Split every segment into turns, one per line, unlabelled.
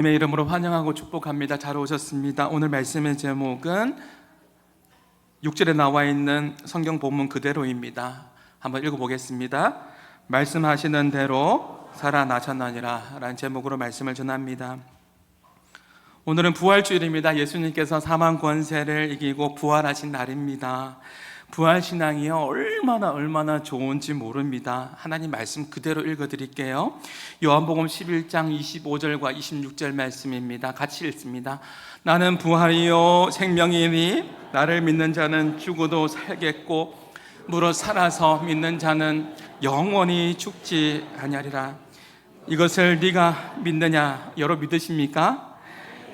주님의 이름으로 환영하고 축복합니다. 잘 오셨습니다. 오늘 말씀의 제목은 6절에 나와 있는 성경 본문 그대로입니다. 한번 읽어보겠습니다. 말씀하시는 대로 살아나셨느니라 라는 제목으로 말씀을 전합니다. 오늘은 부활주일입니다. 예수님께서 사망 권세를 이기고 부활하신 날입니다. 부활신앙이요 얼마나 좋은지 모릅니다. 하나님 말씀 그대로 읽어드릴게요. 요한복음 11장 25절과 26절 말씀입니다. 같이 읽습니다. 나는 부활이요 생명이니 나를 믿는 자는 죽어도 살겠고 무릇 살아서 믿는 자는 영원히 죽지 아니하리라. 이것을 네가 믿느냐? 여러 믿으십니까?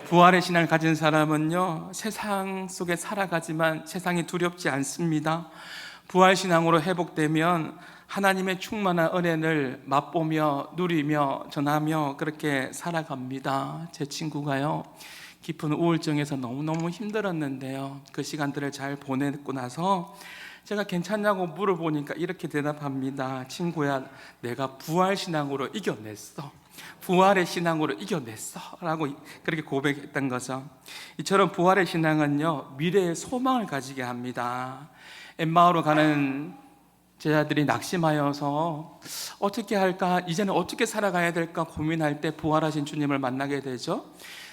부활의 신앙을 가진 사람은요 세상 속에 살아가지만 세상이 두렵지 않습니다. 부활신앙으로 회복되면 하나님의 충만한 은혜를 맛보며 누리며 전하며 그렇게 살아갑니다. 제 친구가요 깊은 우울증에서 너무너무 힘들었는데요, 그 시간들을 잘 보냈고 나서 제가 괜찮냐고 물어보니까 이렇게 대답합니다. 친구야, 내가 부활신앙으로 이겨냈어. 부활의 신앙으로 이겨냈어 라고 그렇게 고백했던 거죠. 이처럼 부활의 신앙은요 미래의 소망을 가지게 합니다. 엠마오로 가는 제자들이 낙심하여서 어떻게 할까, 이제는 어떻게 살아가야 될까 고민할 때 부활하신 주님을 만나게 되죠.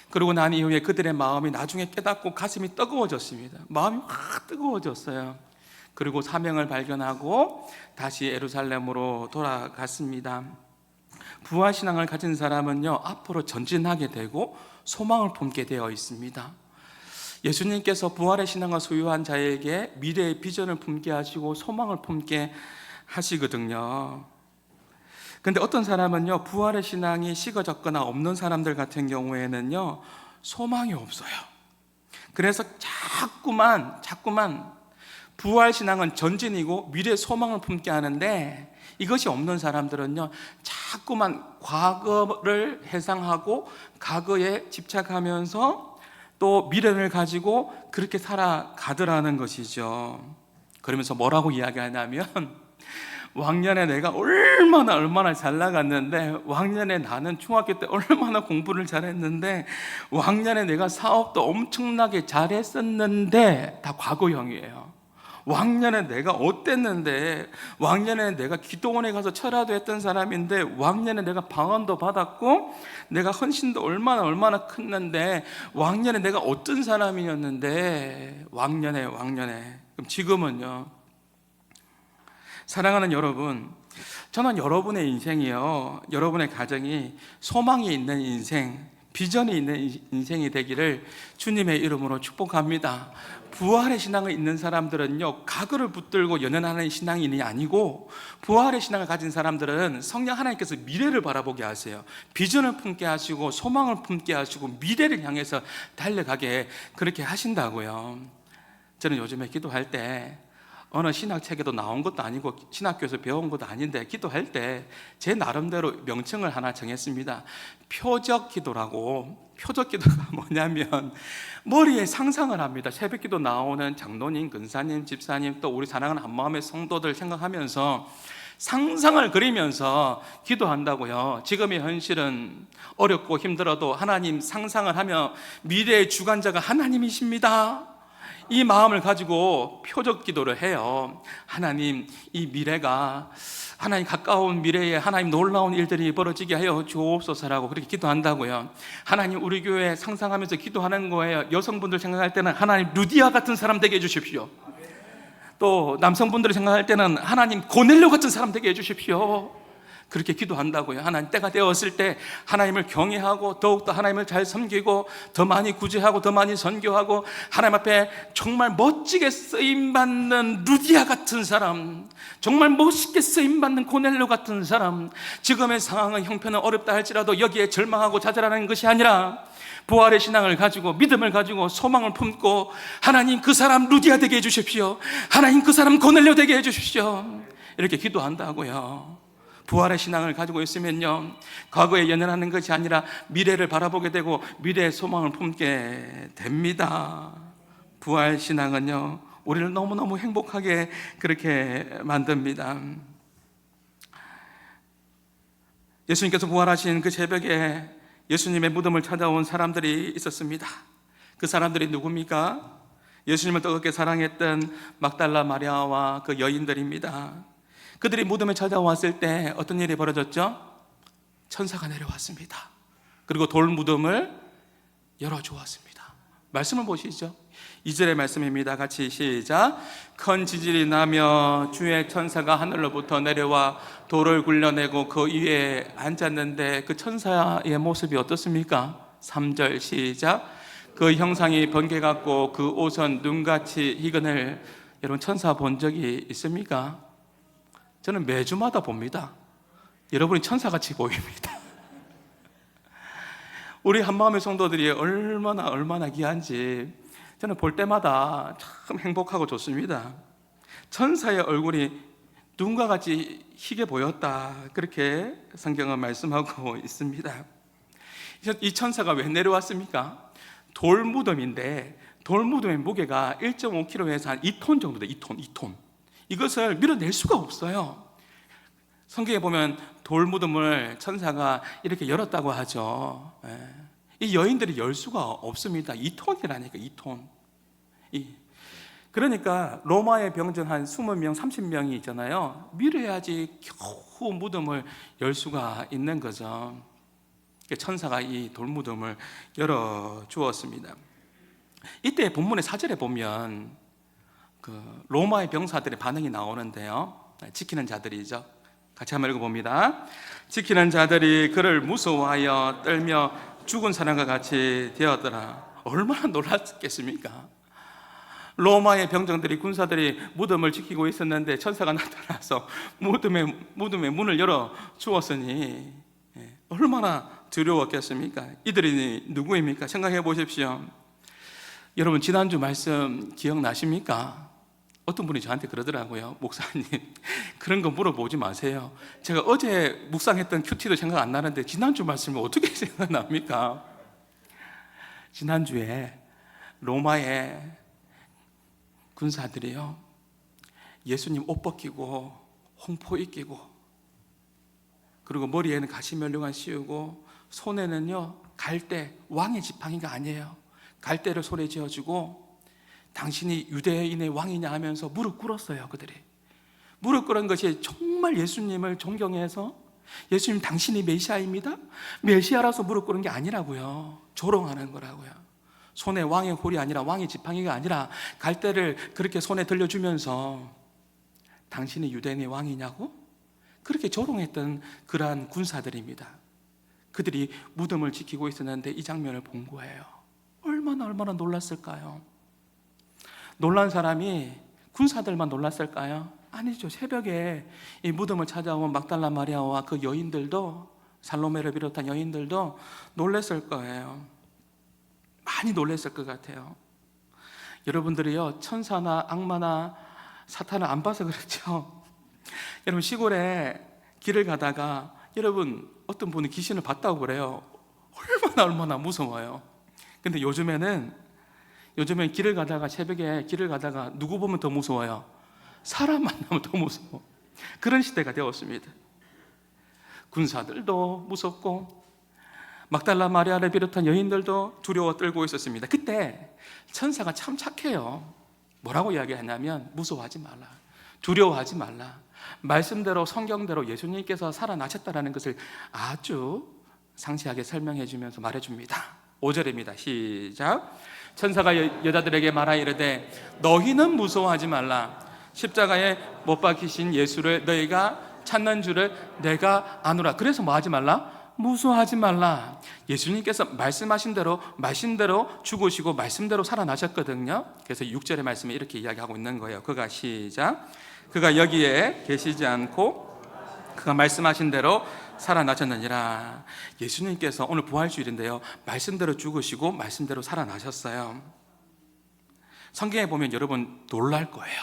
그러고 난 이후에 그들의 마음이 나중에 깨닫고 가슴이 뜨거워졌습니다. 마음이 확 뜨거워졌어요. 그리고 사명을 발견하고 다시 예루살렘으로 돌아갔습니다. 부활신앙을 가진 사람은요 앞으로 전진하게 되고 소망을 품게 되어 있습니다. 예수님께서 부활의 신앙을 소유한 자에게 미래의 비전을 품게 하시고 소망을 품게 하시거든요. 그런데 어떤 사람은요 부활의 신앙이 식어졌거나 없는 사람들 같은 경우에는요 소망이 없어요. 그래서 자꾸만 부활신앙은 전진이고 미래의 소망을 품게 하는데, 이것이 없는 사람들은요 자꾸만 과거를 회상하고 과거에 집착하면서 또 미래를 가지고 그렇게 살아가더라는 것이죠. 그러면서 뭐라고 이야기하냐면 왕년에 내가 얼마나 잘 나갔는데, 왕년에 나는 중학교 때 얼마나 공부를 잘했는데, 왕년에 내가 사업도 엄청나게 잘했었는데, 다 과거형이에요. 왕년에 내가 어땠는데, 왕년에 내가 기도원에 가서 철야도 했던 사람인데, 왕년에 내가 방언도 받았고 내가 헌신도 얼마나 컸는데, 왕년에 내가 어떤 사람이었는데, 왕년에. 그럼 지금은요? 사랑하는 여러분, 저는 여러분의 인생이요, 여러분의 가정이 소망이 있는 인생, 비전이 있는 인생이 되기를 주님의 이름으로 축복합니다. 부활의 신앙을 있는 사람들은요 과거를 붙들고 연연하는 신앙인이 아니고, 부활의 신앙을 가진 사람들은 성령 하나님께서 미래를 바라보게 하세요. 비전을 품게 하시고 소망을 품게 하시고 미래를 향해서 달려가게 그렇게 하신다고요. 저는 요즘에 기도할 때 어느 신학책에도 나온 것도 아니고 신학교에서 배운 것도 아닌데, 기도할 때 제 나름대로 명칭을 하나 정했습니다. 표적기도라고. 표적기도가 뭐냐면 머리에 상상을 합니다. 새벽기도 나오는 장로님, 근사님, 집사님, 또 우리 사랑하는 한마음의 성도들 생각하면서 상상을 그리면서 기도한다고요. 지금의 현실은 어렵고 힘들어도 하나님 상상을 하며 미래의 주관자가 하나님이십니다. 이 마음을 가지고 표적 기도를 해요. 하나님, 이 미래가 하나님 가까운 미래에 하나님 놀라운 일들이 벌어지게 하여 주옵소서라고 그렇게 기도한다고요. 하나님, 우리 교회 상상하면서 기도하는 거예요. 여성분들 생각할 때는 하나님 루디아 같은 사람 되게 해주십시오. 또 남성분들이 생각할 때는 하나님 고넬료 같은 사람 되게 해주십시오. 그렇게 기도한다고요. 하나님, 때가 되었을 때 하나님을 경외하고 더욱더 하나님을 잘 섬기고 더 많이 구제하고 더 많이 선교하고 하나님 앞에 정말 멋지게 쓰임받는 루디아 같은 사람, 정말 멋있게 쓰임받는 고넬료 같은 사람. 지금의 상황은 형편은 어렵다 할지라도 여기에 절망하고 좌절하는 것이 아니라 부활의 신앙을 가지고 믿음을 가지고 소망을 품고, 하나님 그 사람 루디아 되게 해주십시오. 하나님 그 사람 고넬료 되게 해주십시오. 이렇게 기도한다고요. 부활의 신앙을 가지고 있으면요 과거에 연연하는 것이 아니라 미래를 바라보게 되고 미래의 소망을 품게 됩니다. 부활 신앙은요 우리를 너무너무 행복하게 그렇게 만듭니다. 예수님께서 부활하신 그 새벽에 예수님의 무덤을 찾아온 사람들이 있었습니다. 그 사람들이 누굽니까? 예수님을 뜨겁게 사랑했던 막달라 마리아와 그 여인들입니다. 그들이 무덤에 찾아왔을 때 어떤 일이 벌어졌죠? 천사가 내려왔습니다. 그리고 돌 무덤을 열어주었습니다. 말씀을 보시죠. 2절의 말씀입니다. 같이 시작. 큰 지진이 나며 주의 천사가 하늘로부터 내려와 돌을 굴려내고 그 위에 앉았는데 그 천사의 모습이 어떻습니까? 3절 시작. 그 형상이 번개 같고 그 옷은 눈같이 희근을. 여러분, 천사 본 적이 있습니까? 저는 매주마다 봅니다. 여러분이 천사같이 보입니다. 우리 한마음의 성도들이 얼마나 귀한지 저는 볼 때마다 참 행복하고 좋습니다. 천사의 얼굴이 눈과 같이 희게 보였다, 그렇게 성경은 말씀하고 있습니다. 이 천사가 왜 내려왔습니까? 돌무덤인데 돌무덤의 무게가 1.5kg에서 한 2톤 정도 돼. 2톤. 이것을 밀어낼 수가 없어요. 성경에 보면 돌무덤을 천사가 이렇게 열었다고 하죠. 이 여인들이 열 수가 없습니다. 2톤이라니까, 2톤. 그러니까 로마의 병정 한 20명, 30명이 있잖아요. 밀어야지 겨우 무덤을 열 수가 있는 거죠. 천사가 이 돌무덤을 열어주었습니다. 이때 본문의 4절에 보면 그 로마의 병사들의 반응이 나오는데요. 지키는 자들이죠. 같이 한번 읽어봅니다. 지키는 자들이 그를 무서워하여 떨며 죽은 사람과 같이 되었더라. 얼마나 놀랐겠습니까? 로마의 병정들이, 군사들이 무덤을 지키고 있었는데 천사가 나타나서 무덤의 문을 열어 주었으니 얼마나 두려웠겠습니까? 이들이 누구입니까? 생각해 보십시오. 여러분, 지난주 말씀 기억나십니까? 어떤 분이 저한테 그러더라고요. 목사님, 그런 거 물어보지 마세요. 제가 어제 묵상했던 큐티도 생각 안 나는데 지난주 말씀이 어떻게 생각납니까? 지난주에 로마의 군사들이요, 예수님 옷 벗기고 홍포 입히고 그리고 머리에는 가시면류관 씌우고 손에는요 갈대, 왕의 지팡이가 아니에요, 갈대를 손에 쥐어주고 당신이 유대인의 왕이냐 하면서 무릎 꿇었어요. 그들이 무릎 꿇은 것이 정말 예수님을 존경해서 예수님 당신이 메시아입니다, 메시아라서 무릎 꿇은 게 아니라고요. 조롱하는 거라고요. 손에 왕의 홀이 아니라, 왕의 지팡이가 아니라 갈대를 그렇게 손에 들려주면서 당신이 유대인의 왕이냐고 그렇게 조롱했던 그러한 군사들입니다. 그들이 무덤을 지키고 있었는데 이 장면을 본 거예요. 얼마나 놀랐을까요? 놀란 사람이 군사들만 놀랐을까요? 아니죠. 새벽에 이 무덤을 찾아온 막달라 마리아와 그 여인들도, 살로메를 비롯한 여인들도 놀랐을 거예요. 많이 놀랐을 것 같아요. 여러분들이요, 천사나 악마나 사탄을 안 봐서 그렇죠. 여러분, 시골에 길을 가다가 여러분 어떤 분이 귀신을 봤다고 그래요. 얼마나 무서워요. 근데 요즘엔 길을 가다가, 새벽에 길을 가다가 누구 보면 더 무서워요? 사람 만나면 더 무서워. 그런 시대가 되었습니다. 군사들도 무섭고 막달라 마리아를 비롯한 여인들도 두려워 떨고 있었습니다. 그때 천사가 참 착해요. 뭐라고 이야기하냐면 무서워하지 말라, 두려워하지 말라, 말씀대로 성경대로 예수님께서 살아나셨다는 것을 아주 상세하게 설명해 주면서 말해 줍니다. 5절입니다. 시작. 천사가 여자들에게 말하 이르되 너희는 무서워하지 말라. 십자가에 못 박히신 예수를 너희가 찾는 줄을 내가 아노라. 그래서 뭐 하지 말라? 무서워하지 말라. 예수님께서 말씀하신 대로 죽으시고 말씀대로 살아나셨거든요. 그래서 6절의 말씀에 이렇게 이야기하고 있는 거예요. 그가 시작. 그가 여기에 계시지 않고 그가 말씀하신 대로 살아나셨느니라. 예수님께서 오늘 부활주일인데요, 말씀대로 죽으시고 말씀대로 살아나셨어요. 성경에 보면 여러분 놀랄 거예요.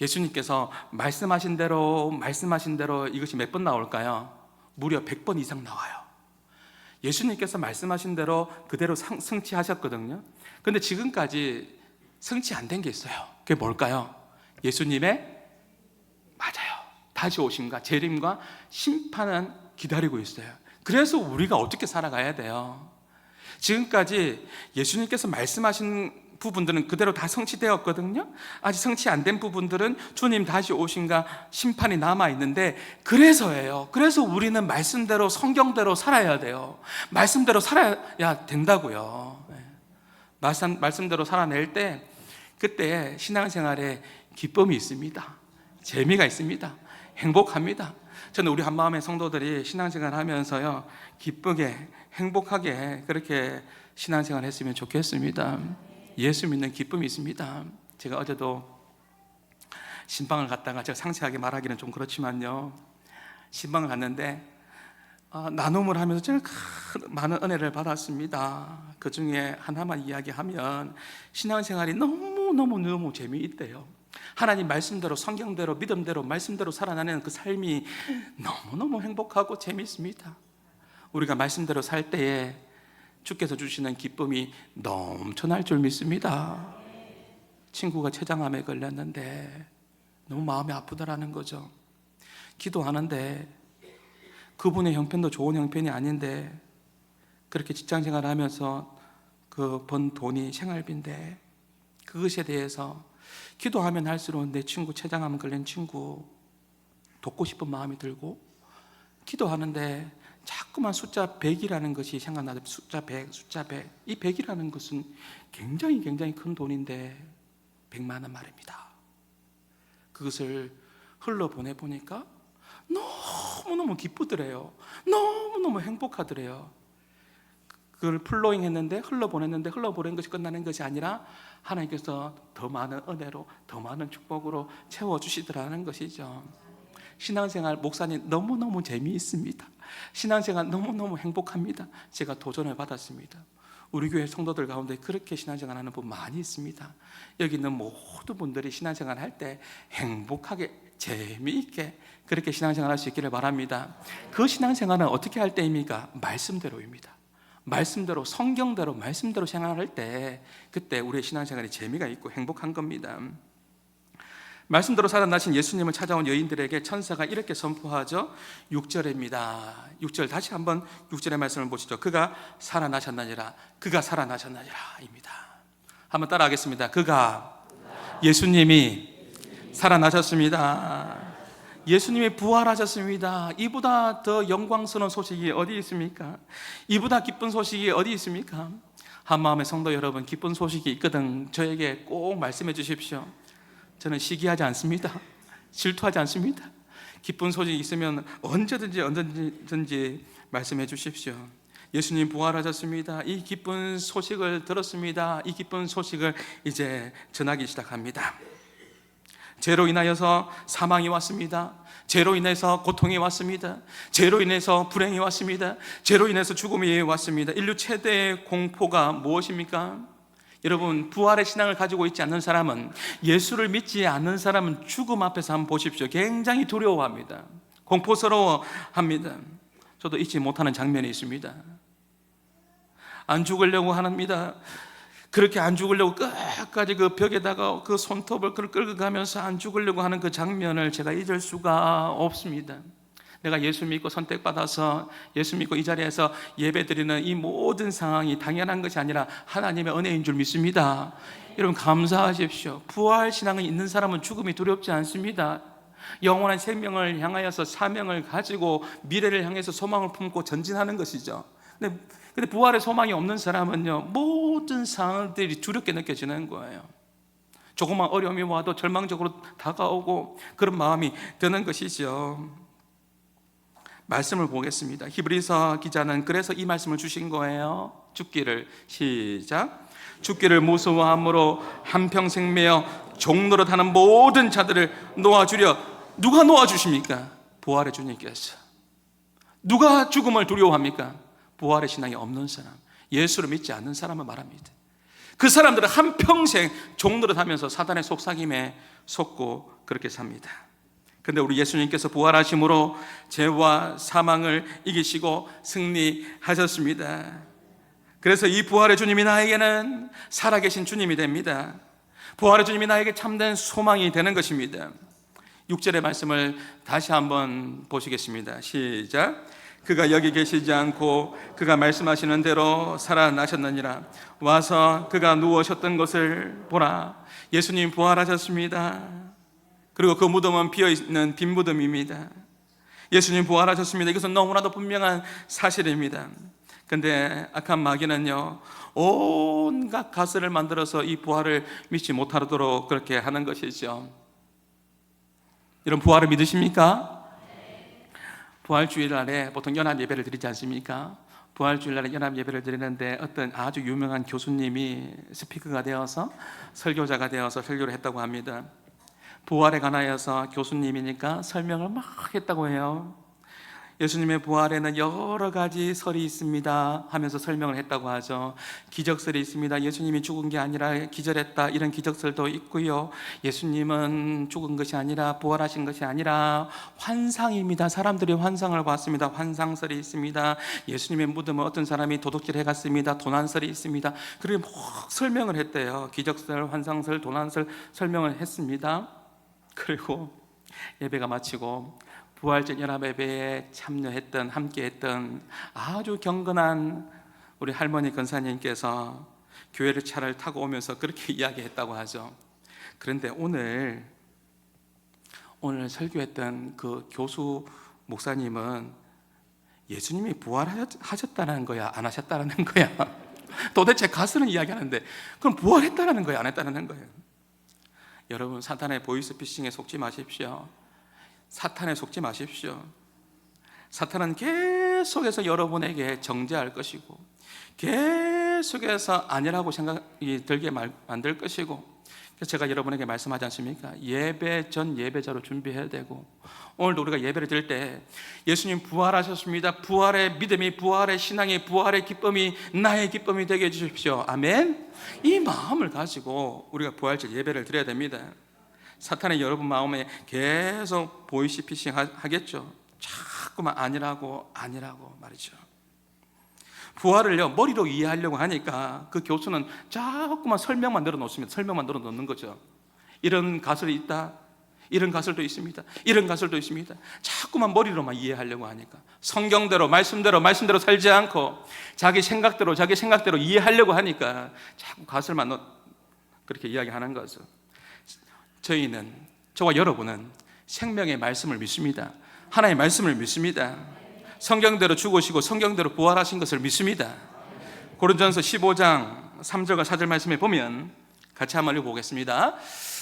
예수님께서 말씀하신 대로 이것이 몇 번 나올까요? 무려 100번 이상 나와요. 예수님께서 말씀하신 대로 그대로 성취하셨거든요. 그런데 지금까지 성취 안 된 게 있어요. 그게 뭘까요? 예수님의 다시 오심과 재림과 심판은 기다리고 있어요. 그래서 우리가 어떻게 살아가야 돼요? 지금까지 예수님께서 말씀하신 부분들은 그대로 다 성취되었거든요. 아직 성취 안 된 부분들은 주님 다시 오신가 심판이 남아있는데, 그래서예요. 그래서 우리는 말씀대로, 성경대로 살아야 돼요. 말씀대로 살아야 된다고요. 말씀대로 살아낼 때, 그때 신앙생활에 기쁨이 있습니다. 재미가 있습니다. 행복합니다. 저는 우리 한마음의 성도들이 신앙생활 하면서요, 기쁘게 행복하게 그렇게 신앙생활 했으면 좋겠습니다. 예수 믿는 기쁨이 있습니다. 제가 어제도 신방을 갔다가, 제가 상세하게 말하기는 좀 그렇지만요, 신방을 갔는데 나눔을 하면서 제가 많은 은혜를 받았습니다. 그 중에 하나만 이야기하면, 신앙생활이 너무 재미있대요. 하나님 말씀대로, 성경대로, 믿음대로, 말씀대로 살아나는 그 삶이 너무너무 행복하고 재미있습니다. 우리가 말씀대로 살 때에 주께서 주시는 기쁨이 넘쳐날 줄 믿습니다. 친구가 췌장암에 걸렸는데 너무 마음이 아프다라는 거죠. 기도하는데 그분의 형편도 좋은 형편이 아닌데, 그렇게 직장생활을 하면서 그 번 돈이 생활비인데, 그것에 대해서 기도하면 할수록 내 친구, 췌장암 걸린 친구 돕고 싶은 마음이 들고, 기도하는데 자꾸만 숫자 100이라는 것이 생각나서 숫자 100. 이 100이라는 것은 굉장히 큰 돈인데 100만 원 말입니다. 그것을 흘러보내보니까 너무너무 기쁘더래요. 너무너무 행복하더래요. 그걸 플로잉 했는데, 흘러보낸 것이 끝나는 것이 아니라 하나님께서 더 많은 은혜로, 더 많은 축복으로 채워주시더라는 것이죠. 신앙생활, 목사님 너무너무 재미있습니다. 신앙생활 너무너무 행복합니다. 제가 도전을 받았습니다. 우리 교회 성도들 가운데 그렇게 신앙생활 하는 분 많이 있습니다. 여기 있는 모든 분들이 신앙생활 할 때 행복하게, 재미있게 그렇게 신앙생활 할 수 있기를 바랍니다. 그 신앙생활은 어떻게 할 때입니까? 말씀대로입니다. 말씀대로, 성경대로, 말씀대로 생활할 때, 그때 우리의 신앙생활이 재미가 있고 행복한 겁니다. 말씀대로 살아나신 예수님을 찾아온 여인들에게 천사가 이렇게 선포하죠. 6절입니다. 6절 다시 한번 6절의 말씀을 보시죠. 그가 살아나셨나니라. 그가 살아나셨나니라 입니다. 한번 따라하겠습니다. 그가, 예수님이 살아나셨습니다. 예수님이 부활하셨습니다. 이보다 더 영광스러운 소식이 어디 있습니까? 이보다 기쁜 소식이 어디 있습니까? 한마음의 성도 여러분, 기쁜 소식이 있거든 저에게 꼭 말씀해 주십시오. 저는 시기하지 않습니다. 질투하지 않습니다. 기쁜 소식이 있으면 언제든지 말씀해 주십시오. 예수님 부활하셨습니다. 이 기쁜 소식을 들었습니다. 이 기쁜 소식을 이제 전하기 시작합니다. 죄로 인하여서 사망이 왔습니다. 죄로 인해서 고통이 왔습니다. 죄로 인해서 불행이 왔습니다. 죄로 인해서 죽음이 왔습니다. 인류 최대의 공포가 무엇입니까? 여러분, 부활의 신앙을 가지고 있지 않는 사람은, 예수를 믿지 않는 사람은 죽음 앞에서 한번 보십시오. 굉장히 두려워합니다. 공포스러워합니다. 저도 잊지 못하는 장면이 있습니다. 안 죽으려고 합니다. 그렇게 안 죽으려고 끝까지 그 벽에다가 그 손톱을 끌고 가면서 안 죽으려고 하는 그 장면을 제가 잊을 수가 없습니다. 내가 예수 믿고 선택받아서 예수 믿고 이 자리에서 예배드리는 이 모든 상황이 당연한 것이 아니라 하나님의 은혜인 줄 믿습니다. 여러분 감사하십시오. 부활 신앙이 있는 사람은 죽음이 두렵지 않습니다. 영원한 생명을 향하여서 사명을 가지고 미래를 향해서 소망을 품고 전진하는 것이죠. 근데 부활의 소망이 없는 사람은요, 모든 상황들이 두렵게 느껴지는 거예요. 조금만 어려움이 와도 절망적으로 다가오고 그런 마음이 드는 것이죠. 말씀을 보겠습니다. 히브리서 기자는 그래서 이 말씀을 주신 거예요. 죽기를, 시작. 죽기를 무서워함으로 한평생 매여 종노릇하는 모든 자들을 놓아주려. 누가 놓아주십니까? 부활의 주님께서. 누가 죽음을 두려워합니까? 부활의 신앙이 없는 사람, 예수를 믿지 않는 사람을 말합니다. 그 사람들은 한평생 종노릇하면서 사단의 속삭임에 속고 그렇게 삽니다. 그런데 우리 예수님께서 부활하심으로 죄와 사망을 이기시고 승리하셨습니다. 그래서 이 부활의 주님이 나에게는 살아계신 주님이 됩니다. 부활의 주님이 나에게 참된 소망이 되는 것입니다. 6절의 말씀을 다시 한번 보시겠습니다. 시작. 그가 여기 계시지 않고 그가 말씀하시는 대로 살아나셨느니라. 와서 그가 누우셨던 것을 보라. 예수님 부활하셨습니다. 그리고 그 무덤은 비어있는 빈 무덤입니다. 예수님 부활하셨습니다. 이것은 너무나도 분명한 사실입니다. 근데 악한 마귀는요, 온갖 가설을 만들어서 이 부활을 믿지 못하도록 그렇게 하는 것이죠. 이런 부활을 믿으십니까? 부활주일날에 보통 연합 예배를 드리지 않습니까? 부활주일날에 연합 예배를 드리는데 어떤 아주 유명한 교수님이 스피커가 되어서 설교자가 되어서 설교를 했다고 합니다. 부활에 관하여서 교수님이니까 설명을 막 했다고 해요. 예수님의 부활에는 여러 가지 설이 있습니다 하면서 설명을 했다고 하죠. 기적설이 있습니다. 예수님이 죽은 게 아니라 기절했다, 이런 기적설도 있고요. 예수님은 죽은 것이 아니라 부활하신 것이 아니라 환상입니다. 사람들이 환상을 봤습니다. 환상설이 있습니다. 예수님의 무덤을 어떤 사람이 도둑질 해갔습니다. 도난설이 있습니다. 그리고 막 설명을 했대요. 기적설, 환상설, 도난설 설명을 했습니다. 그리고 예배가 마치고 부활절 연합예배에 참여했던, 함께했던 아주 경건한 우리 할머니 권사님께서 교회를 차를 타고 오면서 그렇게 이야기했다고 하죠. 그런데 오늘 설교했던 그 교수 목사님은 예수님이 부활하셨다는 거야, 안 하셨다는 거야? 도대체 가수는 이야기하는데 그럼 부활했다는 거야, 안 했다는 거예요? 여러분, 사탄의 보이스피싱에 속지 마십시오. 사탄에 속지 마십시오. 사탄은 계속해서 여러분에게 정죄할 것이고 계속해서 아니라고 생각이 들게 만들 것이고, 그래서 제가 여러분에게 말씀하지 않습니까? 예배 전 예배자로 준비해야 되고, 오늘도 우리가 예배를 드릴 때 예수님 부활하셨습니다. 부활의 믿음이, 부활의 신앙이, 부활의 기쁨이 나의 기쁨이 되게 해주십시오. 아멘. 이 마음을 가지고 우리가 부활절 예배를 드려야 됩니다. 사탄이 여러분 마음에 계속 보이스피싱 하겠죠. 자꾸만 아니라고 말이죠. 부활을요, 머리로 이해하려고 하니까 그 교수는 자꾸만 설명만 늘어놓습니다. 설명만 늘어놓는 거죠. 이런 가설이 있다, 이런 가설도 있습니다, 이런 가설도 있습니다. 자꾸만 머리로만 이해하려고 하니까 성경대로 말씀대로 살지 않고 자기 생각대로 이해하려고 하니까 자꾸 가설만 그렇게 이야기하는 거죠. 저와 여러분은 생명의 말씀을 믿습니다. 하나님의 말씀을 믿습니다. 성경대로 죽으시고 성경대로 부활하신 것을 믿습니다. 고린도전서 15장 3절과 4절 말씀에 보면 같이 한번 읽어보겠습니다.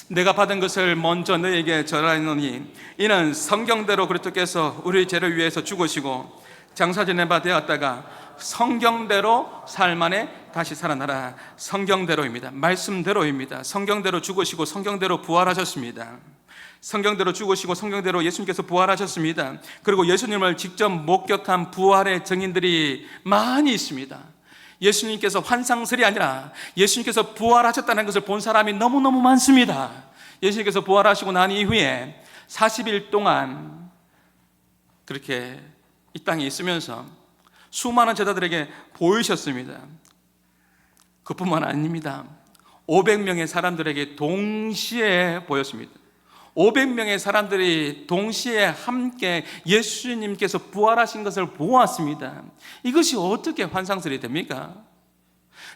내가 받은 것을 먼저 너에게 전하노니 이는 성경대로 그리스도께서 우리 죄를 위해서 죽으시고 장사지낸 바 되었다가 성경대로 사흘 만에 다시 살아나라. 성경대로입니다. 말씀대로입니다. 성경대로 죽으시고 성경대로 부활하셨습니다. 성경대로 죽으시고 성경대로 예수님께서 부활하셨습니다. 그리고 예수님을 직접 목격한 부활의 증인들이 많이 있습니다. 예수님께서 환상설이 아니라 예수님께서 부활하셨다는 것을 본 사람이 너무너무 많습니다. 예수님께서 부활하시고 난 이후에 40일 동안 그렇게 이 땅에 있으면서 수많은 제자들에게 보이셨습니다. 그뿐만 아닙니다. 500명의 사람들에게 동시에 보였습니다. 500명의 사람들이 동시에 함께 예수님께서 부활하신 것을 보았습니다. 이것이 어떻게 환상설이 됩니까?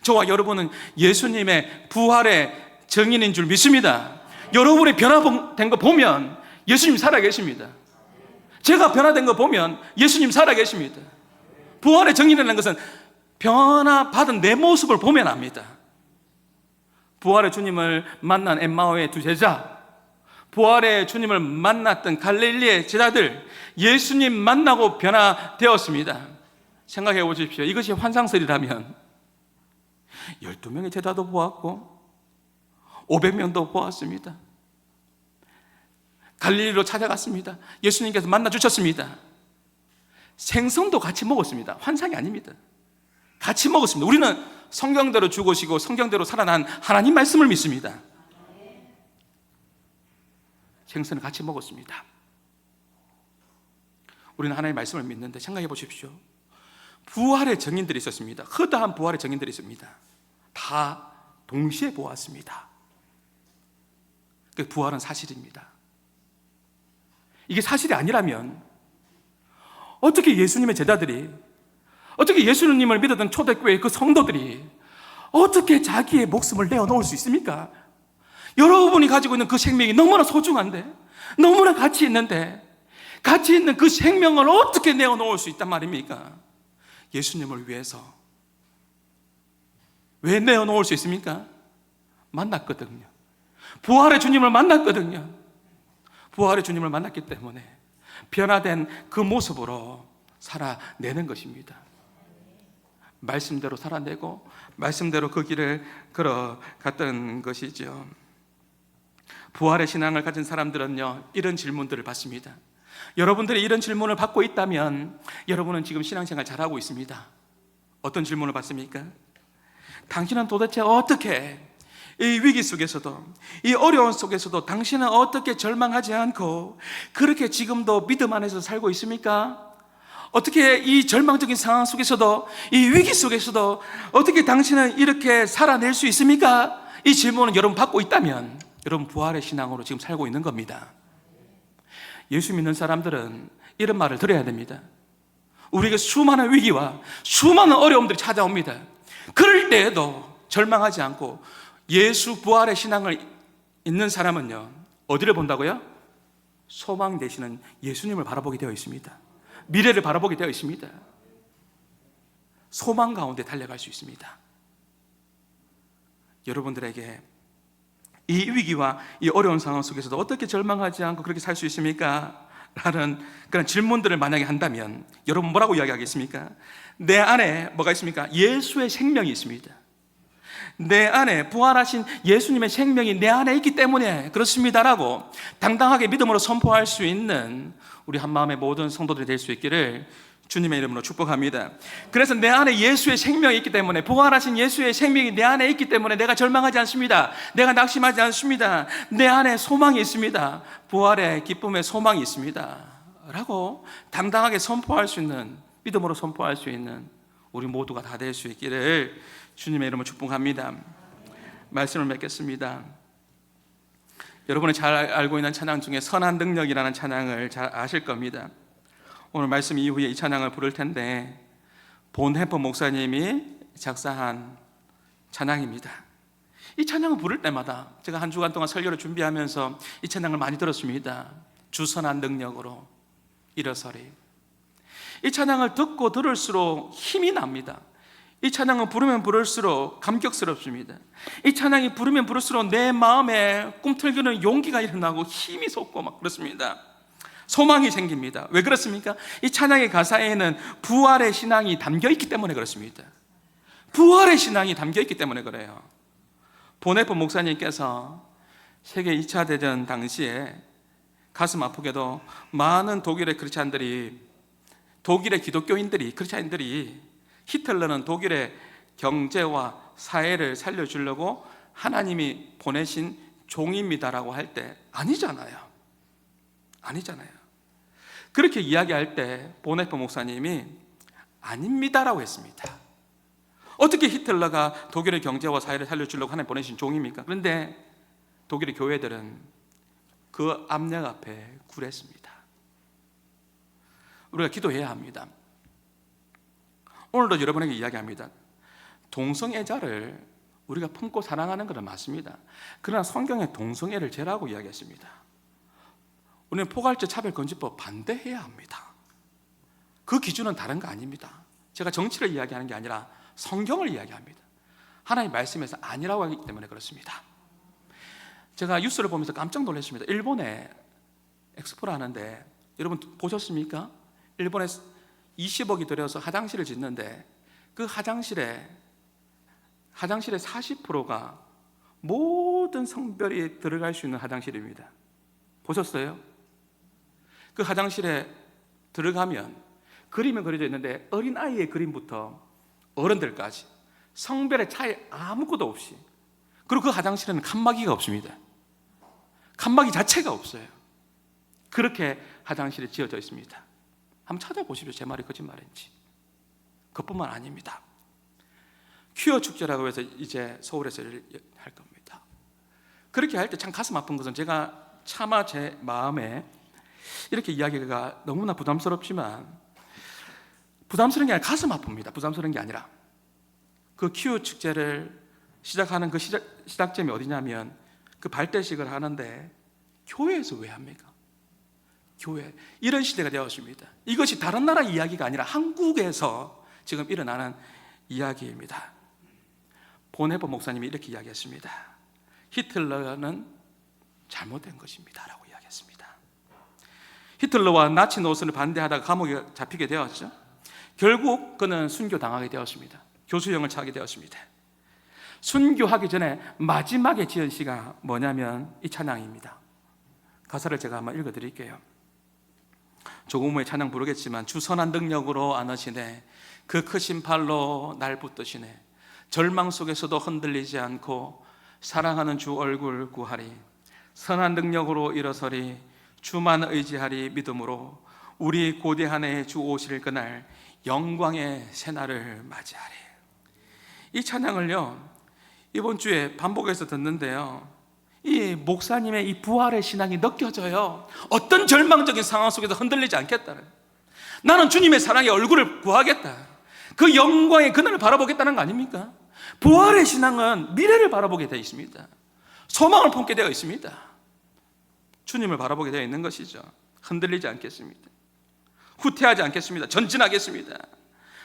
저와 여러분은 예수님의 부활의 증인인 줄 믿습니다. 여러분이 변화된 거 보면 예수님 살아계십니다. 제가 변화된 거 보면 예수님 살아계십니다. 부활의 증인이라는 것은 변화받은 내 모습을 보면 압니다. 부활의 주님을 만난 엠마오의 두 제자, 부활의 주님을 만났던 갈릴리의 제자들, 예수님 만나고 변화되었습니다. 생각해 보십시오. 이것이 환상설이라면 12명의 제자도 보았고 500명도 보았습니다. 갈릴리로 찾아갔습니다. 예수님께서 만나 주셨습니다. 생선도 같이 먹었습니다. 환상이 아닙니다. 같이 먹었습니다. 우리는 성경대로 죽으시고 성경대로 살아난 하나님 말씀을 믿습니다. 생선을 같이 먹었습니다. 우리는 하나님의 말씀을 믿는데 생각해 보십시오. 부활의 증인들이 있었습니다. 허다한 부활의 증인들이 있습니다. 다 동시에 보았습니다. 그 부활은 사실입니다. 이게 사실이 아니라면 어떻게 예수님의 제자들이, 어떻게 예수님을 믿었던 초대교회 그 성도들이 어떻게 자기의 목숨을 내어놓을 수 있습니까? 여러분이 가지고 있는 그 생명이 너무나 소중한데, 너무나 가치 있는데, 가치 있는 그 생명을 어떻게 내어놓을 수 있단 말입니까? 예수님을 위해서. 왜 내어놓을 수 있습니까? 만났거든요. 부활의 주님을 만났거든요. 부활의 주님을 만났기 때문에 변화된 그 모습으로 살아내는 것입니다. 말씀대로 살아내고 말씀대로 그 길을 걸어갔던 것이죠. 부활의 신앙을 가진 사람들은요, 이런 질문들을 받습니다. 여러분들이 이런 질문을 받고 있다면 여러분은 지금 신앙생활 잘하고 있습니다. 어떤 질문을 받습니까? 당신은 도대체 어떻게 이 위기 속에서도, 이 어려운 속에서도 당신은 어떻게 절망하지 않고 그렇게 지금도 믿음 안에서 살고 있습니까? 어떻게 이 절망적인 상황 속에서도, 이 위기 속에서도 어떻게 당신은 이렇게 살아낼 수 있습니까? 이 질문을 여러분 받고 있다면 여러분 부활의 신앙으로 지금 살고 있는 겁니다. 예수 믿는 사람들은 이런 말을 들어야 됩니다. 우리에게 수많은 위기와 수많은 어려움들이 찾아옵니다. 그럴 때에도 절망하지 않고 예수 부활의 신앙을 있는 사람은요, 어디를 본다고요? 소망 되시는 예수님을 바라보게 되어 있습니다. 미래를 바라보게 되어 있습니다. 소망 가운데 달려갈 수 있습니다. 여러분들에게 이 위기와 이 어려운 상황 속에서도 어떻게 절망하지 않고 그렇게 살 수 있습니까? 라는 그런 질문들을 만약에 한다면 여러분 뭐라고 이야기하겠습니까? 내 안에 뭐가 있습니까? 예수의 생명이 있습니다. 내 안에 부활하신 예수님의 생명이 내 안에 있기 때문에 그렇습니다라고 당당하게 믿음으로 선포할 수 있는 우리 한마음의 모든 성도들이 될 수 있기를 주님의 이름으로 축복합니다. 그래서 내 안에 예수의 생명이 있기 때문에, 부활하신 예수의 생명이 내 안에 있기 때문에 내가 절망하지 않습니다. 내가 낙심하지 않습니다. 내 안에 소망이 있습니다. 부활의 기쁨의 소망이 있습니다 라고 당당하게 선포할 수 있는, 믿음으로 선포할 수 있는 우리 모두가 다 될 수 있기를 주님의 이름으로 축복합니다. 말씀을 맺겠습니다. 여러분이 잘 알고 있는 찬양 중에 선한 능력이라는 찬양을 잘 아실 겁니다. 오늘 말씀 이후에 이 찬양을 부를 텐데 본해퍼 목사님이 작사한 찬양입니다. 이 찬양을 부를 때마다 제가 한 주간 동안 설교를 준비하면서 이 찬양을 많이 들었습니다. 주 선한 능력으로 일어서리. 이 찬양을 듣고 들을수록 힘이 납니다. 이 찬양을 부르면 부를수록 감격스럽습니다. 이 찬양이 부르면 부를수록 내 마음에 꿈틀기는 용기가 일어나고 힘이 솟고 막 그렇습니다. 소망이 생깁니다. 왜 그렇습니까? 이 찬양의 가사에는 부활의 신앙이 담겨있기 때문에 그렇습니다. 부활의 신앙이 담겨있기 때문에 그래요. 본해퍼 목사님께서 세계 2차 대전 당시에 가슴 아프게도 많은 독일의 크리스찬들이, 독일의 기독교인들이, 크리스찬인들이 히틀러는 독일의 경제와 사회를 살려주려고 하나님이 보내신 종입니다라고 할 때 아니잖아요. 그렇게 이야기할 때 본해퍼 목사님이 아닙니다라고 했습니다. 어떻게 히틀러가 독일의 경제와 사회를 살려주려고 하나님 보내신 종입니까? 그런데 독일의 교회들은 그 압력 앞에 굴했습니다. 우리가 기도해야 합니다. 오늘도 여러분에게 이야기합니다. 동성애자를 우리가 품고 사랑하는 것은 맞습니다. 그러나 성경에 동성애를 죄라고 이야기했습니다. 우리는 포괄적 차별금지법 반대해야 합니다. 그 기준은 다른 거 아닙니다. 제가 정치를 이야기하는 게 아니라 성경을 이야기합니다. 하나님 말씀에서 아니라고 하기 때문에 그렇습니다. 제가 뉴스를 보면서 깜짝 놀랐습니다. 일본에 엑스포를 하는데 여러분 보셨습니까? 일본에 20억이 들여서 화장실을 짓는데 그 화장실의 40%가 모든 성별이 들어갈 수 있는 화장실입니다. 보셨어요? 그 화장실에 들어가면 그림은 그려져 있는데 어린아이의 그림부터 어른들까지 성별의 차이 아무것도 없이, 그리고 그 화장실에는 칸막이가 없습니다. 칸막이 자체가 없어요. 그렇게 화장실이 지어져 있습니다. 한번 찾아보십시오. 제 말이 거짓말인지. 그것뿐만 아닙니다. 퀴어 축제라고 해서 이제 서울에서 할 겁니다. 그렇게 할 때 참 가슴 아픈 것은 제가 차마 제 마음에 이렇게 이야기가 너무나 부담스럽지만 부담스러운 게 아니라 가슴 아픕니다. 부담스러운 게 아니라 그 키우 축제를 시작하는 그 시작점이 어디냐면 그 발대식을 하는데 교회에서 왜 합니까? 교회. 이런 시대가 되었습니다. 이것이 다른 나라 이야기가 아니라 한국에서 지금 일어나는 이야기입니다. 보네버 목사님이 이렇게 이야기했습니다. 히틀러는 잘못된 것입니다 라고 이야기했습니다. 히틀러와 나치 노선을 반대하다가 감옥에 잡히게 되었죠. 결국 그는 순교당하게 되었습니다. 교수형을 차게 되었습니다. 순교하기 전에 마지막에 지은 시가 뭐냐면 이 찬양입니다. 가사를 제가 한번 읽어드릴게요. 조금 후에 찬양 부르겠지만 주 선한 능력으로 안으시네, 그 크신 팔로 날 붙드시네, 절망 속에서도 흔들리지 않고 사랑하는 주 얼굴 구하리, 선한 능력으로 일어서리, 주만 의지하리 믿음으로, 우리 고대한 해 주 오실 그날 영광의 새날을 맞이하리. 이 찬양을요 이번 주에 반복해서 듣는데요, 이 목사님의 이 부활의 신앙이 느껴져요. 어떤 절망적인 상황 속에서 흔들리지 않겠다는, 나는 주님의 사랑의 얼굴을 구하겠다, 그 영광의 그날을 바라보겠다는 거 아닙니까? 부활의 신앙은 미래를 바라보게 되어 있습니다. 소망을 품게 되어 있습니다. 주님을 바라보게 되어 있는 것이죠. 흔들리지 않겠습니다. 후퇴하지 않겠습니다. 전진하겠습니다.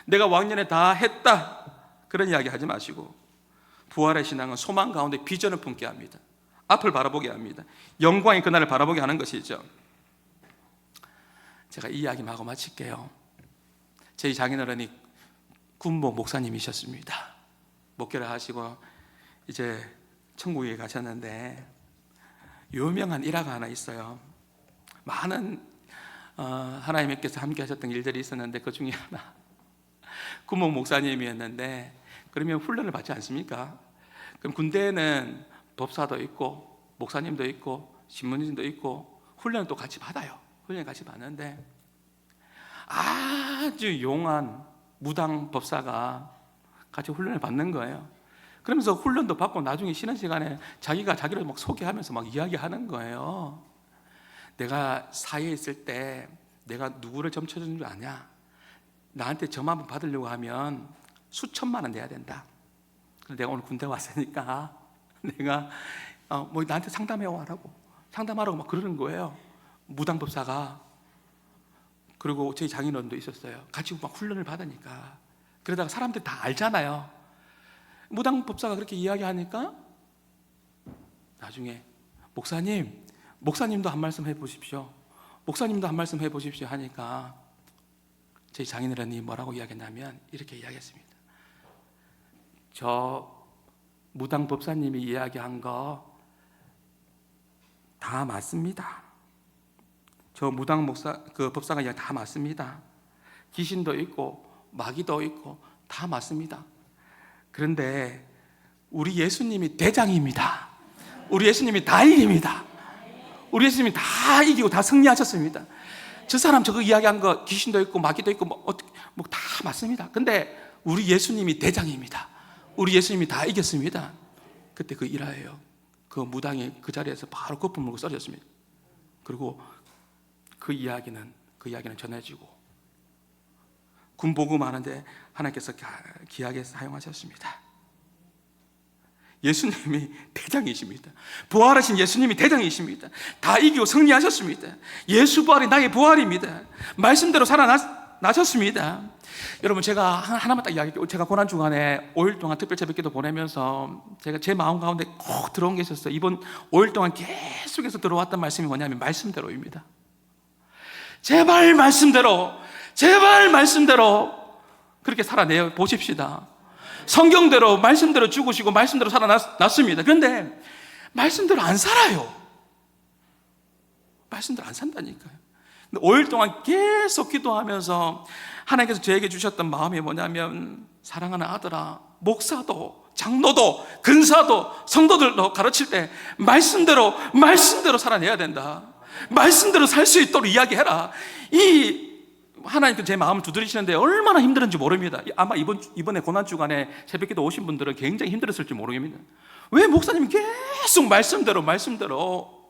내가 왕년에 다 했다, 그런 이야기 하지 마시고 부활의 신앙은 소망 가운데 비전을 품게 합니다. 앞을 바라보게 합니다. 영광의 그날을 바라보게 하는 것이죠. 제가 이 이야기만 하고 마칠게요. 저희 장인어른이 군복 목사님이셨습니다. 목회를 하시고 이제 천국에 가셨는데 유명한 일화가 하나 있어요. 많은 하나님께서 함께 하셨던 일들이 있었는데 그 중에 하나, 군복 목사님이었는데, 그러면 훈련을 받지 않습니까? 그럼 군대에는 법사도 있고 목사님도 있고 신문진도 있고 훈련을 또 같이 받아요. 훈련 같이 받는데 아주 용한 무당 법사가 같이 훈련을 받는 거예요. 그러면서 훈련도 받고 나중에 쉬는 시간에 자기가 자기를 막 소개하면서 막 이야기하는 거예요. 내가 사회에 있을 때 내가 누구를 점쳐준 줄 아냐? 나한테 점 한번 받으려고 하면 수천만 원 내야 된다. 내가 오늘 군대 왔으니까 내가 뭐 나한테 상담해 와라고, 상담하라고 막 그러는 거예요. 무당법사가. 그리고 저희 장인어른도 있었어요. 같이 막 훈련을 받으니까. 그러다가 사람들이 다 알잖아요. 무당법사가 그렇게 이야기하니까 나중에 목사님도 한 말씀 해보십시오, 목사님도 한 말씀 해보십시오 하니까 저희 장인어른이 뭐라고 이야기했냐면 이렇게 이야기했습니다. 저 무당 법사님이 이야기한 거 다 맞습니다. 저 무당 법사가 이야기 다 맞습니다. 귀신도 있고 마귀도 있고 다 맞습니다. 그런데 우리 예수님이 대장입니다. 우리 예수님이 다 이깁니다. 우리 예수님이 다 이기고 다 승리하셨습니다. 저 사람 저거 이야기한 거 귀신도 있고 마귀도 있고 뭐 다 맞습니다. 근데 우리 예수님이 대장입니다. 우리 예수님이 다 이겼습니다. 그때 그 일화예요. 그 무당이 그 자리에서 바로 거품 물고 쓰러졌습니다. 그리고 그 이야기는 전해지고 군복음 하는데 하나님께서 귀하게 사용하셨습니다. 예수님이 대장이십니다. 부활하신 예수님이 대장이십니다. 다 이기고 승리하셨습니다. 예수 부활이 나의 부활입니다. 말씀대로 살아나셨습니다. 여러분, 제가 하나만 딱 이야기할게요. 제가 고난주간에 5일 동안 특별 새벽기도 보내면서 제가 제 마음 가운데 꼭 들어온 게 있었어요. 이번 5일 동안 계속해서 들어왔던 말씀이 뭐냐면 말씀대로입니다. 제발 말씀대로 그렇게 살아내 보십시다. 성경대로 말씀대로 죽으시고 말씀대로 살아났습니다. 그런데 말씀대로 안 살아요. 말씀대로 안 산다니까요. 5일 동안 계속 기도하면서 하나님께서 저에게 주셨던 마음이 뭐냐면, 사랑하는 아들아, 목사도 장로도 근사도 성도들도 가르칠 때 말씀대로 살아내야 된다. 말씀대로 살 수 있도록 이야기해라. 이 하나님께서 제 마음을 두드리시는데 얼마나 힘들었는지 모릅니다. 아마 이번에 고난주간에 새벽기도 오신 분들은 굉장히 힘들었을지 모르겠습니다. 왜 목사님이 계속 말씀대로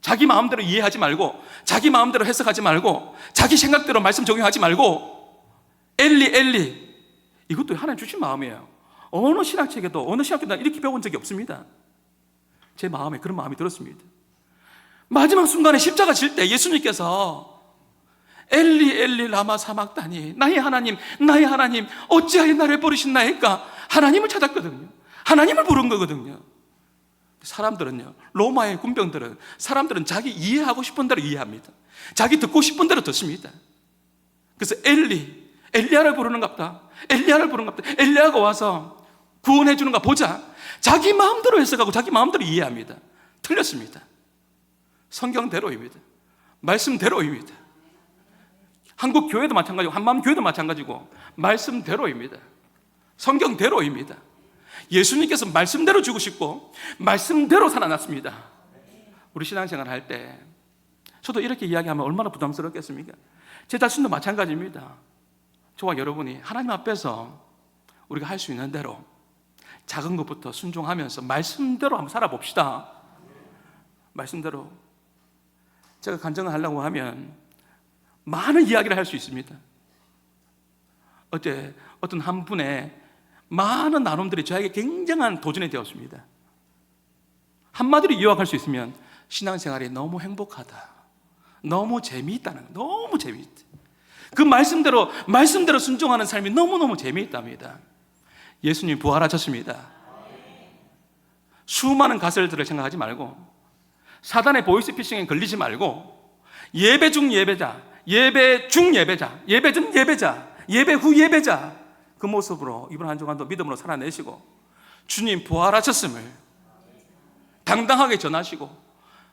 자기 마음대로 이해하지 말고, 자기 마음대로 해석하지 말고, 자기 생각대로 말씀 적용하지 말고, 엘리 엘리, 이것도 하나님 주신 마음이에요. 어느 신학책에도 어느 신학교도 이렇게 배운 적이 없습니다. 제 마음에 그런 마음이 들었습니다. 마지막 순간에 십자가 질 때 예수님께서 엘리 엘리 라마 사막다니, 나의 하나님 어찌하여 나를 버리셨나이까, 하나님을 찾았거든요. 하나님을 부른 거거든요. 사람들은요, 로마의 군병들은, 사람들은 자기 이해하고 싶은 대로 이해합니다. 자기 듣고 싶은 대로 듣습니다. 그래서 엘리야를 부르는갑다, 엘리야를 부르는갑다, 엘리야가 와서 구원해 주는가 보자, 자기 마음대로 해석하고 자기 마음대로 이해합니다. 틀렸습니다. 성경대로입니다. 말씀대로입니다. 한국 교회도 마찬가지고 한마음 교회도 마찬가지고 말씀대로입니다. 성경대로입니다. 예수님께서 말씀대로 죽으시고 말씀대로 살아났습니다. 우리 신앙생활 할 때 저도 이렇게 이야기하면 얼마나 부담스럽겠습니까? 제 자신도 마찬가지입니다. 저와 여러분이 하나님 앞에서 우리가 할 수 있는 대로 작은 것부터 순종하면서 말씀대로 한번 살아봅시다. 말씀대로. 제가 간증을 하려고 하면 많은 이야기를 할 수 있습니다. 어제 어떤 한 분의 많은 나눔들이 저에게 굉장한 도전이 되었습니다. 한마디로 요약할 수 있으면 신앙생활이 너무 행복하다, 너무 재미있다는, 너무 재미있다. 그 말씀대로 순종하는 삶이 너무너무 재미있답니다. 예수님 부활하셨습니다. 수많은 가설들을 생각하지 말고, 사단의 보이스피싱에 걸리지 말고, 예배 중 예배자, 예배 중 예배자, 예배 전 예배자, 예배 후 예배자, 그 모습으로 이번 한 주간도 믿음으로 살아내시고 주님 부활하셨음을 당당하게 전하시고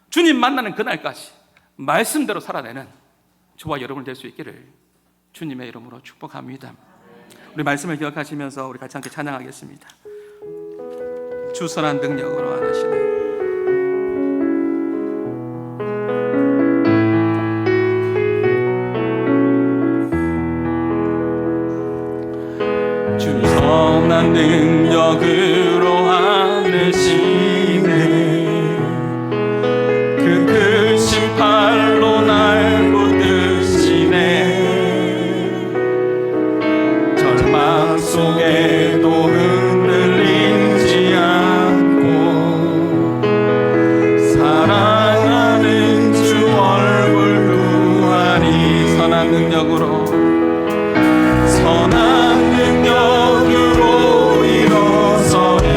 주님 만나는 그날까지 말씀대로 살아내는 저와 여러분 될 수 있기를 주님의 이름으로 축복합니다. 우리 말씀을 기억하시면서 우리 같이 함께 찬양하겠습니다. 주 선한 능력으로 안하시네.
선한 능력으로 안으시네. 그 크신 팔로 날 붙드시네. 절망 속에도 흔들리지 않고 사랑하는 주 얼굴 구하리. 선한 능력으로, 선한 능력으로 일어서리.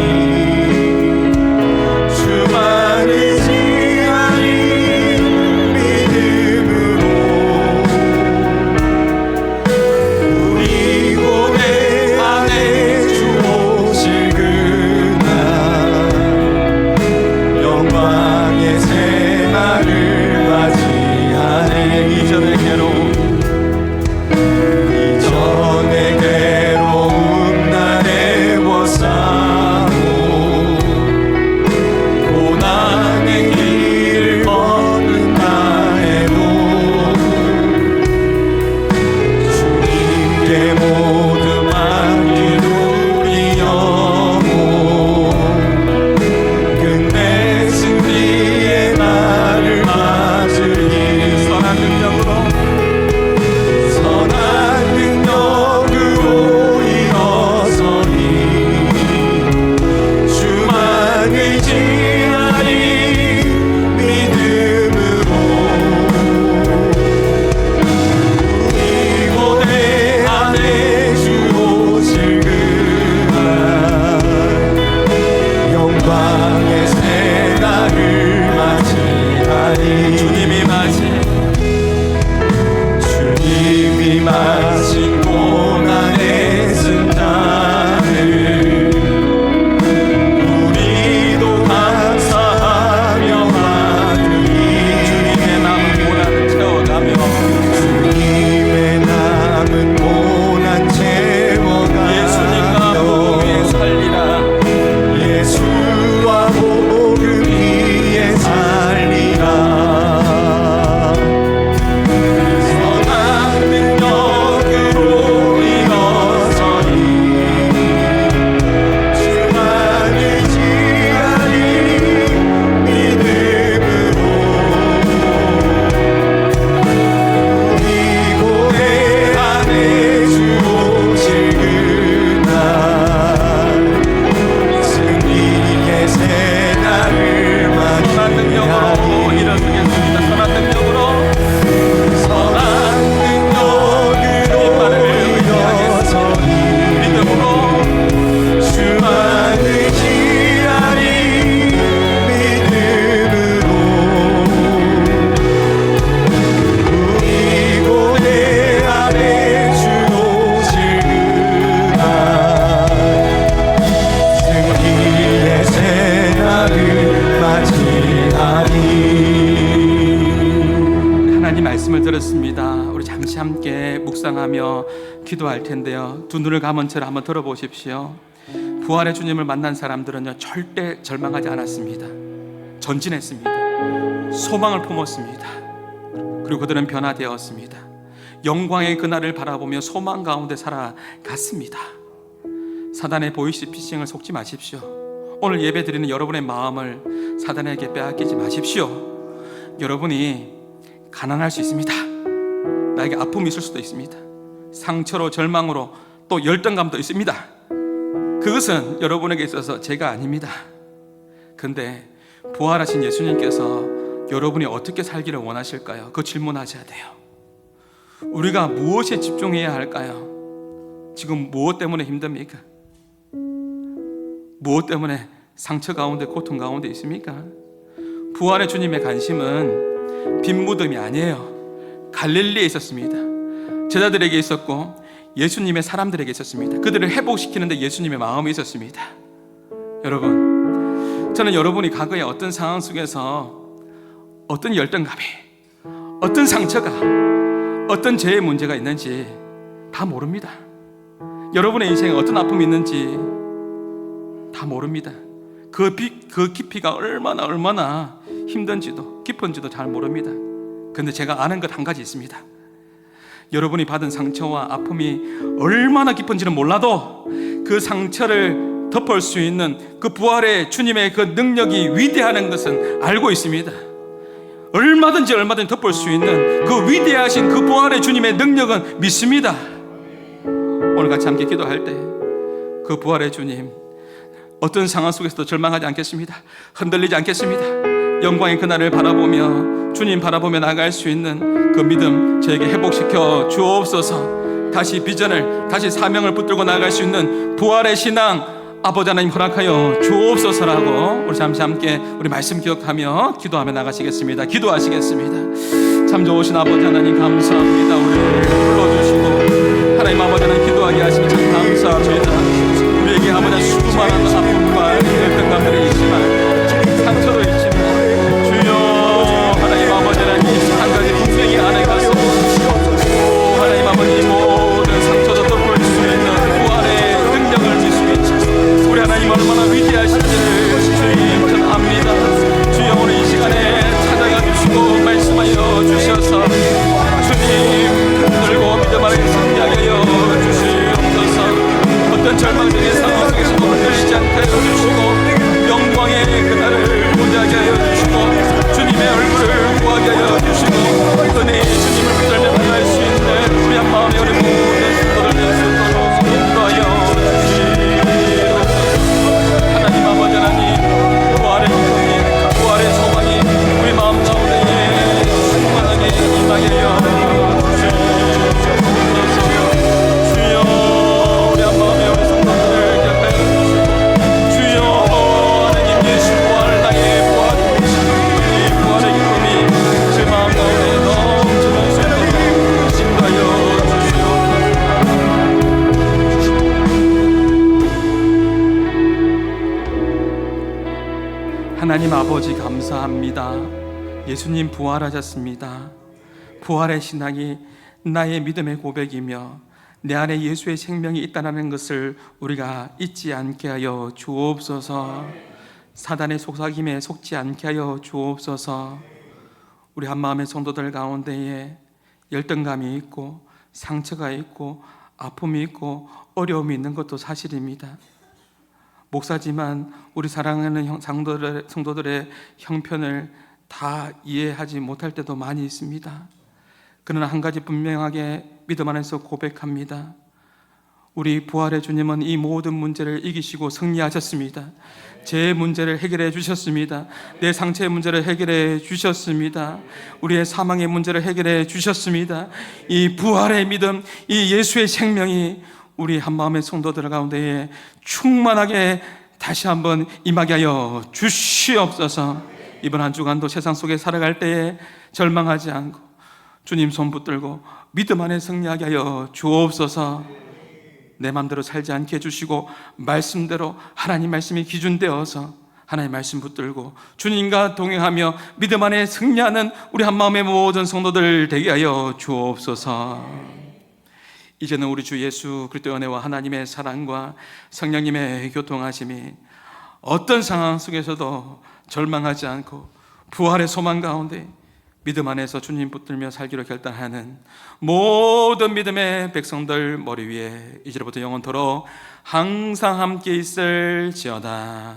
바라며 기도할 텐데요, 두 눈을 감은 채로 한번 들어보십시오. 부활의 주님을 만난 사람들은요 절대 절망하지 않았습니다. 전진했습니다. 소망을 품었습니다. 그리고 그들은 변화되었습니다. 영광의 그날을 바라보며 소망 가운데 살아갔습니다. 사단의 보이스피싱을 속지 마십시오. 오늘 예배 드리는 여러분의 마음을 사단에게 빼앗기지 마십시오. 여러분이 가난할 수 있습니다. 나에게 아픔이 있을 수도 있습니다. 상처로, 절망으로, 또 열등감도 있습니다. 그것은 여러분에게 있어서 죄가 아닙니다. 근데 부활하신 예수님께서 여러분이 어떻게 살기를 원하실까요? 그 질문하셔야 돼요. 우리가 무엇에 집중해야 할까요? 지금 무엇 때문에 힘듭니까? 무엇 때문에 상처 가운데, 고통 가운데 있습니까? 부활의 주님의 관심은 빈 무덤이 아니에요. 갈릴리에 있었습니다. 제자들에게 있었고 예수님의 사람들에게 있었습니다. 그들을 회복시키는데 예수님의 마음이 있었습니다. 여러분, 저는 여러분이 과거에 어떤 상황 속에서 어떤 열등감이, 어떤 상처가, 어떤 죄의 문제가 있는지 다 모릅니다. 여러분의 인생에 어떤 아픔이 있는지 다 모릅니다. 그 깊이가 얼마나 힘든지도 깊은지도 잘 모릅니다. 그런데 제가 아는 것 한 가지 있습니다. 여러분이 받은 상처와 아픔이 얼마나 깊은지는 몰라도 그 상처를 덮을 수 있는 그 부활의 주님의 그 능력이 위대하는 것은 알고 있습니다. 얼마든지 덮을 수 있는 그 위대하신 그 부활의 주님의 능력은 믿습니다. 오늘 같이 함께 기도할 때 그 부활의 주님, 어떤 상황 속에서도 절망하지 않겠습니다. 흔들리지 않겠습니다. 영광의 그날을 바라보며 주님 바라보며 나아갈 수 있는 그 믿음 저에게 회복시켜 주옵소서. 다시 비전을, 다시 사명을 붙들고 나아갈 수 있는 부활의 신앙 아버지 하나님 허락하여 주옵소서라고 우리 잠시 함께 우리 말씀 기억하며 기도하며 나가시겠습니다. 기도하시겠습니다. 참 좋으신 아버지 하나님 감사합니다. 우리를 불러주시고 하나님 아버지 하나님 기도하게 하시니 참 감사합니다. 우리에게 아버지 수많은 아픔과 열등감들이 있지만 상처도 있지만 주여 하나님 아버지 하나님 한 가지 분명히 안에 가서 하나님 아버지 모든 상처도 덮을 수 있는 부활의 능력을 믿습니다. 우리 하나님 얼마나 위대하신지를 주님 전 압니다. 주여 오늘 이 시간에 찾아가 주시고 말씀하여 주셔서 주님 들고 믿음 안에 승리하게 하여 주시옵소서. 어떤 절망적인 상황 속에서도 흔들리지 않게 하여 주시고 영광의 그날을 보자게 하여 주시고 주님의 얼굴을 보하게 하여 주시고 은혜의 주님을 붙들며 나갈 수 있는 우리 한 마음의 우리 모든 수고를 내어서 인도하여 주시옵소서. 하나님 아버지 하나님 부활의 기쁨이, 부활의 소망이 우리 마음 가운데 충만하게 임하게 하여 주시옵소서. 하나님 아버지 감사합니다. 예수님 부활하셨습니다. 부활의 신앙이 나의 믿음의 고백이며 내 안에 예수의 생명이 있다는 것을 우리가 잊지 않게 하여 주옵소서. 사단의 속삭임에 속지 않게 하여 주옵소서. 우리 한마음의 성도들 가운데에 열등감이 있고 상처가 있고 아픔이 있고 어려움이 있는 것도 사실입니다. 목사지만 우리 사랑하는 성도들의 형편을 다 이해하지 못할 때도 많이 있습니다. 그러나 한 가지 분명하게 믿음 안에서 고백합니다. 우리 부활의 주님은 이 모든 문제를 이기시고 승리하셨습니다. 제 문제를 해결해 주셨습니다. 내 상처의 문제를 해결해 주셨습니다. 우리의 사망의 문제를 해결해 주셨습니다. 이 부활의 믿음, 이 예수의 생명이 우리 한마음의 성도들 가운데에 충만하게 다시 한번 임하게 하여 주시옵소서. 이번 한 주간도 세상 속에 살아갈 때에 절망하지 않고 주님 손 붙들고 믿음 안에 승리하게 하여 주옵소서. 내 마음대로 살지 않게 해주시고 말씀대로 하나님 말씀이 기준되어서 하나님 말씀 붙들고 주님과 동행하며 믿음 안에 승리하는 우리 한마음의 모든 성도들 되게 하여 주옵소서. 이제는 우리 주 예수 그리스도의 은혜와 하나님의 사랑과 성령님의 교통하심이 어떤 상황 속에서도 절망하지 않고 부활의 소망 가운데 믿음 안에서 주님 붙들며 살기로 결단하는 모든 믿음의 백성들 머리 위에 이제부터 영원토록 항상 함께 있을지어다.